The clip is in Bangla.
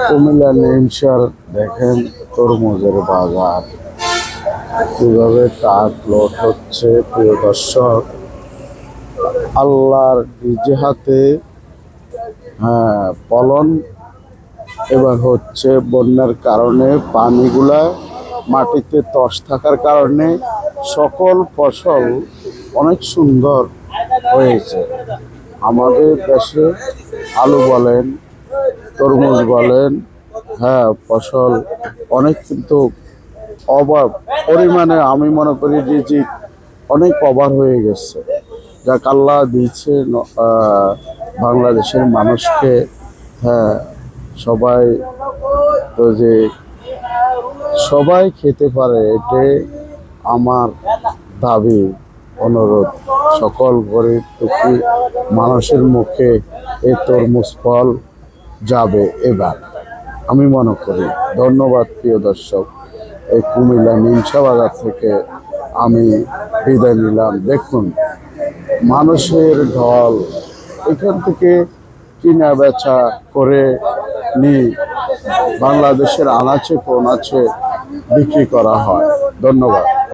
কুমিল্লা নিমসার দেখেন তরমুজের বাজার কিভাবে ট্রাক লোড হচ্ছে। প্রিয় দর্শক, আল্লাহর নিজে হাতে ফলন এবার হচ্ছে। বন্যার কারণে পানিগুলা মাটিতে তস থাকার কারণে সকল ফসল অনেক সুন্দর হয়েছে। আমাদের দেশে আলু বলেন, তরমুজ বলেন, ফসল অনেক, কিন্তু অভাব পরিমাণে আমি মনে করি রিজিক অনেক অভাব হয়ে গেছে। যাক আল্লাহ দিয়েছে বাংলাদেশের মানুষকে। সবাই তো যে সবাই খেতে পারে, এটাই আমার দাবি, অনুরোধ। সকল গরিব দুঃখী মানুষের মুখে এই তরমুজ ফল যাবে এবার, আমি মনে করি। ধন্যবাদ প্রিয় দর্শক। এই কুমিল্লা নিমসা বাজার থেকে আমি বিদায় নিলাম। দেখুন মানুষের ঢল, এখান থেকে কিনা বেচা করে বাংলাদেশের আনাচে কোনাচে বিক্রি করা হয়। ধন্যবাদ।